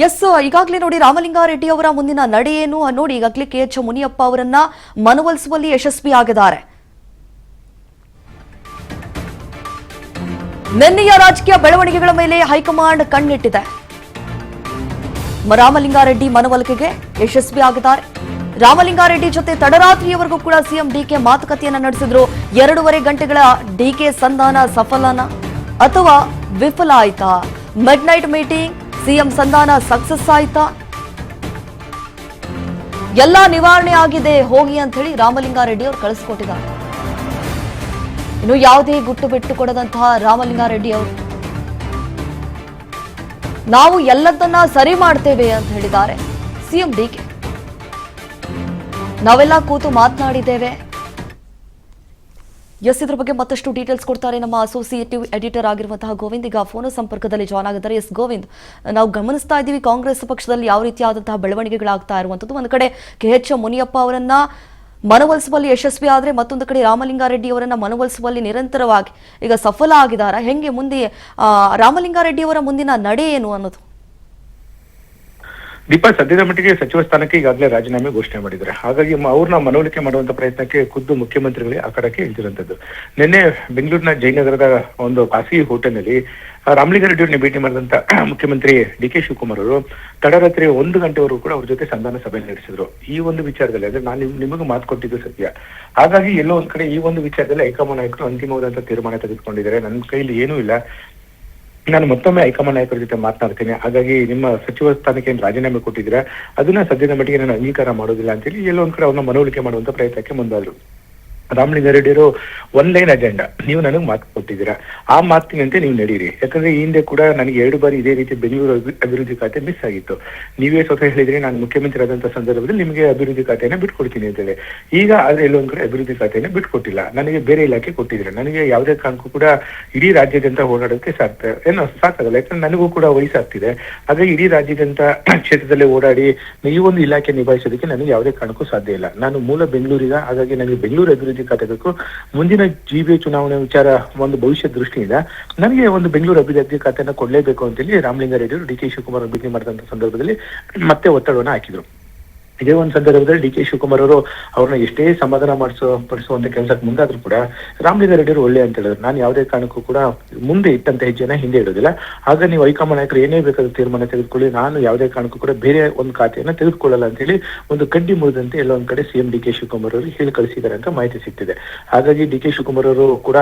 S, ಈಗಾಗಲೇ ನೋಡಿ ರಾಮಲಿಂಗಾರೆಡ್ಡಿ ಅವರ ಮುಂದಿನ ನಡೆ ಏನು ನೋಡಿ ಈಗಾಗಲೇ KH ಮುನಿಯಪ್ಪ ಅವರನ್ನ ಮನವೊಲಿಸುವಲ್ಲಿ ಯಶಸ್ವಿಯಾಗಿದ್ದಾರೆ. ನಿನ್ನೆಯ ರಾಜಕೀಯ ಬೆಳವಣಿಗೆಗಳ ಮೇಲೆ ಹೈಕಮಾಂಡ್ ಕಣ್ಣಿಟ್ಟಿದೆ. ರಾಮಲಿಂಗಾರೆಡ್ಡಿ ಮನವೊಲಿಕೆಗೆ ಯಶಸ್ವಿಯಾಗಿದ್ದಾರೆ. ರಾಮಲಿಂಗಾರೆಡ್ಡಿ ಜೊತೆ ತಡರಾತ್ರಿಯವರೆಗೂ ಕೂಡ ಸಿಎಂ ಡಿಕೆ ಮಾತುಕತೆಯನ್ನ ನಡೆಸಿದ್ರು. 2.5 ಗಂಟೆಗಳ ಡಿಕೆ ಸಂಧಾನ ಸಫಲನ ಅಥವಾ ವಿಫಲ ಆಯ್ತಾ? ಮಿಡ್ ನೈಟ್ ಮೀಟಿಂಗ್, ಸಿಎಂ ಸಂಧಾನ ಸಕ್ಸಸ್ ಆಯ್ತಾ? ಎಲ್ಲಾ ನಿವಾರಣೆ ಆಗಿದೆ ಹೋಗಿ ಅಂತ ಹೇಳಿ ರಾಮಲಿಂಗಾರೆಡ್ಡಿ ಅವರು ಕಳಿಸ್ಕೊಟ್ಟಿದ್ದಾರೆ. ಇನ್ನು ಯಾವುದೇ ಗುಟ್ಟು ಬಿಟ್ಟು ಕೊಡದಂತಹ ರಾಮಲಿಂಗಾರೆಡ್ಡಿ ಅವರು ನಾವು ಎಲ್ಲದನ್ನ ಸರಿ ಮಾಡ್ತೇವೆ ಅಂತ ಹೇಳಿದ್ದಾರೆ. ಸಿಎಂ ಡಿಕೆ ನಾವೆಲ್ಲ ಕೂತು ಮಾತನಾಡಿದ್ದೇವೆ. ಎಸ್, ಇದ್ರ ಬಗ್ಗೆ ಮತ್ತಷ್ಟು ಡೀಟೇಲ್ಸ್ ಕೊಡ್ತಾರೆ ನಮ್ಮ ಅಸೋಸಿಯೇಟಿವ್ ಎಡಿಟರ್ ಆಗಿರುವಂತಹ ಗೋವಿಂದ್. ಈಗ ಫೋನ್ ಸಂಪರ್ಕದಲ್ಲಿ ಜಾಯ್ನ್ ಆಗಿದ್ದಾರೆ. ಎಸ್ ಗೋವಿಂದ್, ನಾವು ಗಮನಿಸ್ತಾ ಇದ್ದೀವಿ ಕಾಂಗ್ರೆಸ್ ಪಕ್ಷದಲ್ಲಿ ಯಾವ ರೀತಿಯಾದಂತಹ ಬೆಳವಣಿಗೆಗಳಾಗ್ತಾ ಇರುವಂತದ್ದು. ಒಂದು ಕಡೆ KH ಮುನಿಯಪ್ಪ ಅವರನ್ನ ಮನವೊಲಿಸುವಲ್ಲಿ ಯಶಸ್ವಿ ಆದ್ರೆ ಮತ್ತೊಂದು ಕಡೆ ರಾಮಲಿಂಗಾರೆಡ್ಡಿ ಅವರನ್ನ ಮನವೊಲಿಸುವಲ್ಲಿ ನಿರಂತರವಾಗಿ ಈಗ ಸಫಲ ಆಗಿದ್ದಾರೆ. ಹೆಂಗೆ ಮುಂದೆ ರಾಮಲಿಂಗಾರೆಡ್ಡಿ ಅವರ ಮುಂದಿನ ನಡೆ ಏನು ಅನ್ನೋದು? ದೀಪಾ, ಸದ್ಯದ ಮಟ್ಟಿಗೆ ಸಚಿವ ಸ್ಥಾನಕ್ಕೆ ಈಗಾಗಲೇ ರಾಜೀನಾಮೆ ಘೋಷಣೆ ಮಾಡಿದ್ದಾರೆ. ಹಾಗಾಗಿ ಅವ್ರನ್ನ ಮನವೊಲಿಕೆ ಮಾಡುವಂತ ಪ್ರಯತ್ನಕ್ಕೆ ಖುದ್ದು ಮುಖ್ಯಮಂತ್ರಿಗಳೇ ಆ ಕಡೆಗೆ ಇಳಿದಿರುವಂತದ್ದು. ನಿನ್ನೆ ಬೆಂಗಳೂರಿನ ಜಯನಗರದ ಒಂದು ಖಾಸಗಿ ಹೋಟೆಲ್ನಲ್ಲಿ ರಾಮಲಿಂಗಾರೆಡ್ಡಿ ಅವ್ರನ್ನ ಭೇಟಿ ಮಾಡಿದಂತ ಮುಖ್ಯಮಂತ್ರಿ DK ಶಿವಕುಮಾರ್ ಅವರು ತಡರಾತ್ರಿ 1 ಗಂಟೆವರೆಗೂ ಕೂಡ ಅವ್ರ ಜೊತೆ ಸಂಧಾನ ಸಭೆ ನಡೆಸಿದ್ರು. ಈ ಒಂದು ವಿಚಾರದಲ್ಲಿ ಅಂದ್ರೆ ನಾನು ನಿಮಗೂ ಮಾತು ಕೊಟ್ಟಿದ್ದು ಸತ್ಯ. ಹಾಗಾಗಿ ಎಲ್ಲೋ ಒಂದ್ ಕಡೆ ಈ ಒಂದು ವಿಚಾರದಲ್ಲಿ ಹೈಕಮಾಂಡ್ ನಾಯಕರು ಅಂತಿಮವಾದಂತಹ ತೀರ್ಮಾನ ತೆಗೆದುಕೊಂಡಿದ್ದಾರೆ. ನನ್ನ ಕೈಲಿ ಏನೂ ಇಲ್ಲ, ನಾನು ಮತ್ತೊಮ್ಮೆ ಹೈಕಮಾಂಡ್ ನಾಯಕರ ಜೊತೆ ಮಾತನಾಡ್ತೇನೆ. ಹಾಗಾಗಿ ನಿಮ್ಮ ಸಚಿವ ಸ್ಥಾನಕ್ಕೆ ಏನು ರಾಜೀನಾಮೆ ಕೊಟ್ಟಿದ್ದೀರಾ ಅದನ್ನ ಸದ್ಯದ ಮಟ್ಟಿಗೆ ನಾನು ಅಂಗೀಕಾರ ಮಾಡೋದಿಲ್ಲ ಅಂತ ಹೇಳಿ ಎಲ್ಲೋ ಒಂದ್ ಕಡೆ ಅವ್ರನ್ನ ಮನವೊಲಿಕೆ ಮಾಡುವಂತ ಪ್ರಯತ್ನಕ್ಕೆ ಮುಂದಾದ್ರು. ರಾಮಲಿಂಗಾರೆಡ್ಡಿ ಒನ್ ಲೈನ್ ಅಜೆಂಡಾ, ನೀವು ನನಗೆ ಮಾತು ಕೊಟ್ಟಿದ್ದೀರಾ, ಆ ಮಾತಿನಂತೆ ನೀವು ನಡೀರಿ. ಯಾಕಂದ್ರೆ ಈ ಹಿಂದೆ ಕೂಡ ನನಗೆ 2 ಬಾರಿ ಇದೇ ರೀತಿ ಬೆಂಗಳೂರು ಅಭಿವೃದ್ಧಿ ಖಾತೆ ಮಿಸ್ ಆಗಿತ್ತು. ನೀವೇ ಸ್ವತಃ ಹೇಳಿದ್ರಿ ನಾನು ಮುಖ್ಯಮಂತ್ರಿ ಆದಂತಹ ಸಂದರ್ಭದಲ್ಲಿ ನಿಮಗೆ ಅಭಿವೃದ್ಧಿ ಖಾತೆಯನ್ನು ಬಿಟ್ಕೊಡ್ತೀನಿ ಅಂತ ಹೇಳಿ. ಈಗ ಆದ್ರೆ ಎಲ್ಲೊಂದ್ ಕಡೆ ಅಭಿವೃದ್ಧಿ ಖಾತೆಯನ್ನು ಬಿಟ್ಕೊಟ್ಟಿಲ್ಲ, ನನಗೆ ಬೇರೆ ಇಲಾಖೆ ಕೊಟ್ಟಿದ್ರೆ ನನಗೆ ಯಾವುದೇ ಕಾರಣಕ್ಕೂ ಕೂಡ ಇಡೀ ರಾಜ್ಯಾದ್ಯಂತ ಓಡಾಡೋದಕ್ಕೆ ಸಾಕಾಗಲ್ಲ. ಯಾಕಂದ್ರೆ ನನಗೂ ಕೂಡ ವಯಸ್ಸಾಗ್ತಿದೆ. ಹಾಗಾಗಿ ಇಡೀ ರಾಜ್ಯಾದ್ಯಂತ ಕ್ಷೇತ್ರದಲ್ಲಿ ಓಡಾಡಿ ಈ ಒಂದು ಇಲಾಖೆ ನಿಭಾಯಿಸೋದಕ್ಕೆ ನನಗೆ ಯಾವುದೇ ಕಾರಣಕ್ಕೂ ಸಾಧ್ಯ ಇಲ್ಲ. ನಾನು ಮೂಲ ಬೆಂಗಳೂರಿಗ, ಹಾಗಾಗಿ ನನಗೆ ಬೆಂಗಳೂರು ಅಭಿವೃದ್ಧಿ ಖಾತೆ ಬೇಕು. ಮುಂದಿನ GBA ಚುನಾವಣೆ ವಿಚಾರ ಒಂದು ಭವಿಷ್ಯ ದೃಷ್ಟಿಯಿಂದ ನನಗೆ ಒಂದು ಬೆಂಗಳೂರು ಅಭಿವೃದ್ಧಿ ಖಾತೆಯನ್ನು ಕೊಡಲೇಬೇಕು ಅಂತೇಳಿ ರಾಮಲಿಂಗಾರೆಡ್ಡಿ ಅವರು DK ಶಿವಕುಮಾರ್ ಭೇಟಿ ಮಾಡಿದಂತ ಸಂದರ್ಭದಲ್ಲಿ ಮತ್ತೆ ಒತ್ತಡವನ್ನು ಹಾಕಿದ್ರು. ಇದೇ ಒಂದು ಸಂದರ್ಭದಲ್ಲಿ DK ಶಿವಕುಮಾರ್ ಅವರು ಅವ್ರನ್ನ ಎಷ್ಟೇ ಸಮಾಧಾನ ಪಡಿಸುವಂತ ಕೆಲಸಕ್ಕೆ ಮುಂದಾದ್ರೂ ಕೂಡ ರಾಮಲಿಂಗಾರೆಡ್ಡಿ ಅವರು ಒಳ್ಳೆ ಅಂತ ಹೇಳಿದ್ರು. ನಾನು ಯಾವುದೇ ಕಾರಣಕ್ಕೂ ಕೂಡ ಮುಂದೆ ಇಟ್ಟಂತ ಹೆಜ್ಜೆನ ಹಿಂದೆ ಇಡೋದಿಲ್ಲ. ಆಗ ನೀವು ಹೈಕಮಾಂಡ್ ನಾಯಕರು ಏನೇ ಬೇಕಾದ ತೀರ್ಮಾನ ತೆಗೆದುಕೊಳ್ಳಿ, ನಾನು ಯಾವುದೇ ಕಾರಣಕ್ಕೂ ಕೂಡ ಬೇರೆ ಒಂದು ಖಾತೆಯನ್ನ ತೆಗೆದುಕೊಳ್ಳಲ್ಲ ಅಂತ ಹೇಳಿ ಒಂದು ಕಡ್ಡಿ ಮುರಿದಂತೆ ಎಲ್ಲ ಒಂದ್ ಕಡೆ CM DK ಶಿವಕುಮಾರ್ ಅವರು ಹೇಳಿ ಕಳಿಸಿದ್ದಾರೆ ಅಂತ ಮಾಹಿತಿ ಸಿಗ್ತಿದೆ. ಹಾಗಾಗಿ DK ಶಿವಕುಮಾರ್ ಅವರು ಕೂಡ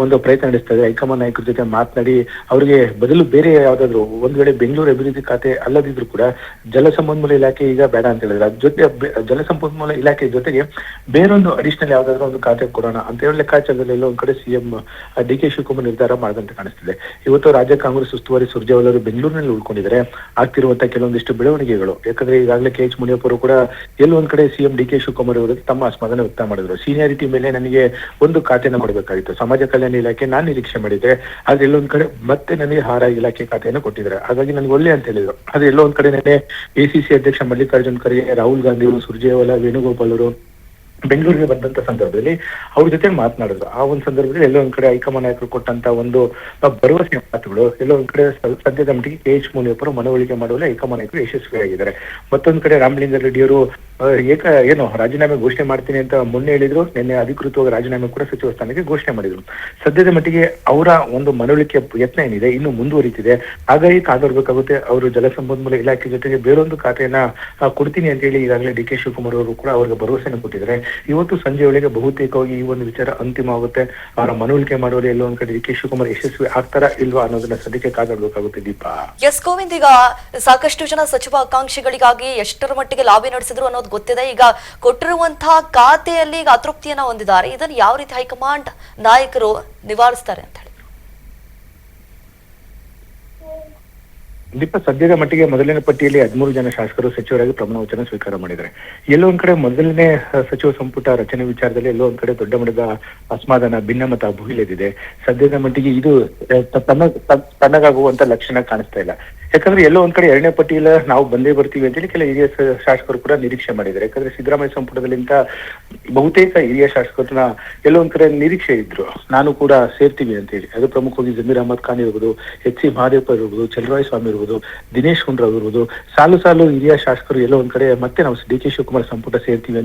ಒಂದು ಪ್ರಯತ್ನ ನಡೆಸ್ತಾರೆ. ಹೈಕಮಾಂಡ್ ನಾಯಕರ ಜೊತೆ ಮಾತನಾಡಿ ಅವರಿಗೆ ಬದಲು ಬೇರೆ ಯಾವ್ದಾದ್ರು ಒಂದ್ ವೇಳೆ ಬೆಂಗಳೂರು ಅಭಿವೃದ್ಧಿ ಖಾತೆ ಅಲ್ಲದಿದ್ರು ಕೂಡ ಜಲಸಂಪನ್ಮೂಲ ಇಲಾಖೆ ಈಗ ಬೇಡ ಅಂತ ಹೇಳಿದ್ರೆ ಜೊತೆ ಜಲಸಂಪನ್ಮೂಲ ಇಲಾಖೆ ಜೊತೆಗೆ ಬೇರೊಂದು ಅಡಿಷನಲ್ ಯಾವ್ದಾದ್ರು ಒಂದು ಖಾತೆ ಕೊಡೋಣ ಅಂತ ಹೇಳಿ ಲೆಕ್ಕಾಚಾರದಲ್ಲಿ ಎಲ್ಲ ಒಂದ್ ಕಡೆ CM DK ಶಿವಕುಮಾರ್ ನಿರ್ಧಾರ ಮಾಡಿದಂತೆ ಕಾಣಿಸ್ತಿದೆ. ಇವತ್ತು ರಾಜ್ಯ ಕಾಂಗ್ರೆಸ್ ಉಸ್ತುವಾರಿ ಸುರ್ಜೇವಾಲ ಅವರು ಬೆಂಗಳೂರಿನಲ್ಲಿ ಉಳ್ಕೊಂಡಿದ್ದಾರೆ. ಆಗ್ತಿರುವಂತಹ ಕೆಲವೊಂದಿಷ್ಟು ಬೆಳವಣಿಗೆಗಳು, ಯಾಕಂದ್ರೆ ಈಗಾಗಲೇ KH ಮುನಿಯಪ್ಪ ಅವರು ಕೂಡ ಎಲ್ಲೊಂದ್ ಕಡೆ CM DK ಶಿವಕುಮಾರ್ ಅವರು ತಮ್ಮ ಅಸಮಾಧಾನ ವ್ಯಕ್ತ ಮಾಡಿದ್ರು. ಸೀನಿಯಾರಿಟಿ ಮೇಲೆ ನನಗೆ ಒಂದು ಖಾತೆಯನ್ನು ಕೊಡಬೇಕಾಗಿತ್ತು, ಸಮಾಜ ಕಲ್ಯಾಣ ಇಲಾಖೆ ನಾನು ನಿರೀಕ್ಷೆ ಮಾಡಿದ್ದೆ, ಆದ್ರೆ ಎಲ್ಲೊಂದ್ ಕಡೆ ಮತ್ತೆ ನನಗೆ ಆಹಾರ ಇಲಾಖೆ ಖಾತೆಯನ್ನು ಕೊಟ್ಟಿದ್ದಾರೆ. ಹಾಗಾಗಿ ನನಗೆ ಒಳ್ಳೆ ಅಂತ ಹೇಳಿದ್ರು. ಆದ್ರೆ ಎಲ್ಲೋ ಒಂದ್ ಕಡೆ ನೆನೆ ACC ಅಧ್ಯಕ್ಷ ಮಲ್ಲಿಕಾರ್ಜುನ್ ಖರ್ಗೆ, ರಾಹುಲ್ ಗಾಂಧಿ ಅವರು, ಸುರ್ಜೇವಾಲಾ, ವೇಣುಗೋಪಾಲ್ ಅವರು ಬೆಂಗಳೂರಿಗೆ ಬಂದಂತ ಸಂದರ್ಭದಲ್ಲಿ ಅವ್ರ ಜೊತೆ ಮಾತನಾಡಿದ್ರು. ಆ ಒಂದು ಸಂದರ್ಭದಲ್ಲಿ ಎಲ್ಲೋ ಒಂದ್ ಕಡೆ ಹೈಕಮಾಂಡ್ ನಾಯಕರು ಕೊಟ್ಟಂತ ಒಂದು ಭರವಸೆ ಮಾತುಗಳು ಎಲ್ಲೋ ಒಂದ್ ಕಡೆ ಸದ್ಯದ ಮಟ್ಟಿಗೆ KH ಮುನಿಯಪ್ಪರು ಮನವೊಲಿಕೆ ಮಾಡುವಲ್ಲಿ ಹೈಕಮಾಂಡ್ ನಾಯಕರು ಯಶಸ್ವಿಯಾಗಿದ್ದಾರೆ. ಮತ್ತೊಂದ್ ಕಡೆ ರಾಮಲಿಂಗಾರೆಡ್ಡಿ ಅವರು ರಾಜೀನಾಮೆ ಘೋಷಣೆ ಮಾಡ್ತೀನಿ ಅಂತ ಮೊನ್ನೆ ಹೇಳಿದ್ರು. ನಿನ್ನೆ ಅಧಿಕೃತವಾಗಿ ರಾಜೀನಾಮೆ ಕೂಡ ಸಚಿವ ಸ್ಥಾನಕ್ಕೆ ಘೋಷಣೆ ಮಾಡಿದ್ರು. ಸದ್ಯದ ಮಟ್ಟಿಗೆ ಅವರ ಒಂದು ಮನವೊಲಿಕೆ ಯತ್ನ ಏನಿದೆ ಇನ್ನು ಮುಂದುವರಿತಿದೆ. ಹಾಗಾಗಿ ಕಾದರ್ಬೇಕಾಗುತ್ತೆ. ಅವರು ಜಲಸಂಪನ್ಮೂಲ ಇಲಾಖೆ ಜೊತೆಗೆ ಬೇರೊಂದು ಖಾತೆಯನ್ನ ಕೊಡ್ತೀನಿ ಅಂತ ಹೇಳಿ ಈಗಾಗಲೇ DK ಶಿವಕುಮಾರ್ ಅವರು ಕೂಡ ಅವ್ರಿಗೆ ಭರವಸೆಯನ್ನು ಕೊಟ್ಟಿದ್ದಾರೆ. ಇವತ್ತು ಸಂಜೆ ವೇಳೆಗೆ ಬಹುತೇಕವಾಗಿ ಈ ಒಂದು ವಿಚಾರ ಅಂತಿಮ ಆಗುತ್ತೆ. ಅವರ ಮನವೊಲಿಕೆ ಮಾಡುವಲ್ಲಿ ಎಲ್ಲೋ ಒಂದ್ ಕಡೆ DK ಶಿವಕುಮಾರ್ ಯಶಸ್ವಿ ಆಗ್ತಾರಾ ಇಲ್ವಾ ಅನ್ನೋದನ್ನ ಸದ್ಯಕ್ಕೆ ಕಾದಾಡಬೇಕಾಗುತ್ತೆ. ದೀಪಾ, ಎಸ್ ಗೋವಿಂದ್, ಈಗ ಸಾಕಷ್ಟು ಜನ ಸಚಿವ ಆಕಾಂಕ್ಷಿಗಳಿಗಾಗಿ ಎಷ್ಟರ ಮಟ್ಟಿಗೆ ಲಾಬಿ ನಡೆಸಿದ್ರು ಅನ್ನೋದು ಗೊತ್ತಿದೆ. ಈಗ ಕೊಟ್ಟಿರುವಂತಹ ಖಾತೆಯಲ್ಲಿ ಈಗ ಅತೃಪ್ತಿಯನ್ನ ಹೊಂದಿದ್ದಾರೆ. ಇದನ್ನು ಯಾವ ರೀತಿ ಹೈಕಮಾಂಡ್ ನಾಯಕರು ನಿವಾರಿಸ್ತಾರೆ ಅಂತ ಹೇಳಿ? ದೀಪ, ಸದ್ಯದ ಮಟ್ಟಿಗೆ ಮೊದಲನೇ ಪಟ್ಟಿಯಲ್ಲಿ 13 ಜನ ಶಾಸಕರು ಸಚಿವರಾಗಿ ಪ್ರಮಾಣ ವಚನ ಸ್ವೀಕಾರ ಮಾಡಿದ್ದಾರೆ. ಎಲ್ಲೋ ಒಂದ್ ಕಡೆ ಮೊದಲನೇ ಸಚಿವ ಸಂಪುಟ ರಚನೆ ವಿಚಾರದಲ್ಲಿ ಎಲ್ಲೋ ಒಂದ್ ಕಡೆ ದೊಡ್ಡ ಮಟ್ಟದ ಅಸಮಾಧಾನ, ಭಿನ್ನಮತ ಭುಗಿಲೆದಿದೆ. ಸದ್ಯದ ಮಟ್ಟಿಗೆ ಇದು ತಣ್ಣಗಾಗುವಂತ ಲಕ್ಷಣ ಕಾಣಿಸ್ತಾ ಇಲ್ಲ. ಯಾಕಂದ್ರೆ ಎಲ್ಲೋ ಒಂದ್ ಕಡೆ 2ನೇ ಪಟ್ಟಿಯಲ್ಲಿ ನಾವು ಬಂದೇ ಬರ್ತೀವಿ ಅಂತೇಳಿ ಕೆಲ ಹಿರಿಯ ಶಾಸಕರು ಕೂಡ ನಿರೀಕ್ಷೆ ಮಾಡಿದ್ದಾರೆ. ಯಾಕಂದ್ರೆ ಸಿದ್ದರಾಮಯ್ಯ ಸಂಪುಟದಲ್ಲಿಂತ ಬಹುತೇಕ ಹಿರಿಯ ಶಾಸಕರನ್ನ ಎಲ್ಲೋ ಒಂದ್ ಕಡೆ ನಿರೀಕ್ಷೆ ಇದ್ರು, ನಾನು ಕೂಡ ಸೇರ್ತೀವಿ ಅಂತ ಹೇಳಿ. ಅದು ಪ್ರಮುಖವಾಗಿ ಜಮೀರ್ ಅಹಮದ್ ಖಾನ್ ಇರ್ಬೋದು, HC ಮಹದೇವಪ್ಪ ಇರ್ಬೋದು, ಚಲರಾಯ ಸ್ವಾಮಿ ಇರ್ಬೋದು, ಆಗಿರ್ಬೋದು, ದಿನೇಶ್ ಗುಂಡೂರಾವ್ ಆಗಿರ್ಬೋದು, ಸಾಲು ಹಿರಿಯ ಶಾಸಕರು ಎಲ್ಲೋ ಒಂದ್ ಕಡೆ ಮತ್ತೆ ನಾವು ಡಿ ಕೆ ಶಿವಕುಮಾರ್ ಸಂಪುಟ ಸೇರ್ತೀವಿ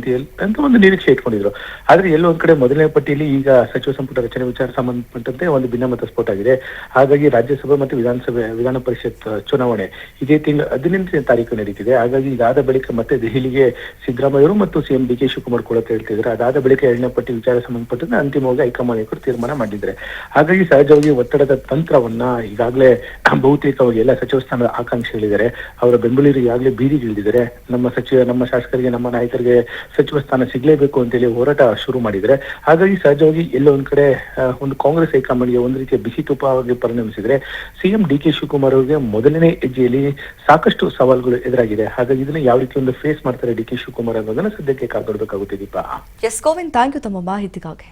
ಅಂತ ಒಂದು ನಿರೀಕ್ಷೆ ಇಟ್ಕೊಂಡಿದ್ರು. ಆದ್ರೆ ಎಲ್ಲೋ ಒಂದ್ ಕಡೆ ಮೊದಲನೇ ಪಟ್ಟಿಯಲ್ಲಿ ಈಗ ಸಚಿವ ಸಂಪುಟ ರಚನೆ ವಿಚಾರ ಸಂಬಂಧಪಟ್ಟಂತೆ ಒಂದು ಭಿನ್ನಮತ ಸ್ಫೋಟ ಆಗಿದೆ. ಹಾಗಾಗಿ ರಾಜ್ಯಸಭೆ ಮತ್ತು ವಿಧಾನ ಪರಿಷತ್ ಚುನಾವಣೆ ಇದೇ ತಿಂಗಳು 18ನೇ ತಾರೀಕು ನಡೀತಿದೆ. ಹಾಗಾಗಿ ಇದಾದ ಬಳಿಕ ಮತ್ತೆ ದೆಹಲಿಗೆ ಸಿದ್ದರಾಮಯ್ಯವರು ಮತ್ತು ಸಿಎಂ ಡಿ ಕೆ ಶಿವಕುಮಾರ್ ಕೂಡ ಹೇಳ್ತಿದ್ದಾರೆ. ಅದಾದ ಬಳಿಕ 2ನೇ ಪಟ್ಟಿ ವಿಚಾರ ಸಂಬಂಧಪಟ್ಟಂತೆ ಅಂತಿಮವಾಗಿ ಹೈಕಮಾಂಡ್ ನಾಯಕರು ತೀರ್ಮಾನ ಮಾಡಿದ್ದಾರೆ. ಹಾಗಾಗಿ ಸಹಜವಾಗಿ ಒತ್ತಡದ ತಂತ್ರವನ್ನ ಈಗಾಗಲೇ ಬಹುತೇಕವಾಗಿ ಎಲ್ಲ ಸಚಿವ ಸ್ಥಾನದ ಆಕಾಂಕ್ಷಿಗಳಿದ್ದಾರೆ. ಅವರ ಬೆಂಬಲಿಗರು ಈಗಾಗಲೇ ಬೀದಿಗಿಳಿದಿದ್ದಾರೆ. ನಮ್ಮ ಶಾಸಕರಿಗೆ, ನಮ್ಮ ನಾಯಕರಿಗೆ ಸಚಿವ ಸ್ಥಾನ ಸಿಗಲೇಬೇಕು ಅಂತೇಳಿ ಹೋರಾಟ ಶುರು ಮಾಡಿದ್ದಾರೆ. ಹಾಗಾಗಿ ಸಹಜವಾಗಿ ಎಲ್ಲೋ ಒಂದ್ ಕಡೆ ಒಂದು ಕಾಂಗ್ರೆಸ್ ಹೈಕಮಾಂಡ್ಗೆ ಒಂದು ರೀತಿಯ ಬಿಸಿ ತುಪ್ಪವಾಗಿ ಪರಿಣಮಿಸಿದ್ರೆ ಸಿಎಂ ಡಿ ಕೆ ಶಿವಕುಮಾರ್ ಅವರಿಗೆ ಮೊದಲನೇ ಹೆಜ್ಜೆಯಲ್ಲಿ ಸಾಕಷ್ಟು ಸವಾಲುಗಳು ಎದುರಾಗಿದೆ. ಹಾಗಾಗಿ ಇದನ್ನ ಯಾವ ರೀತಿ ಒಂದು ಫೇಸ್ ಮಾಡ್ತಾರೆ ಡಿ ಕೆ ಶಿವಕುಮಾರ್ ಅನ್ನೋದನ್ನ ಸದ್ಯಕ್ಕೆ ಕಾಪಾಡಬೇಕಾಗುತ್ತೆ. Deepa. S Govind, thank you ತಮ್ಮ ಮಾಹಿತಿಗಾಗಿ.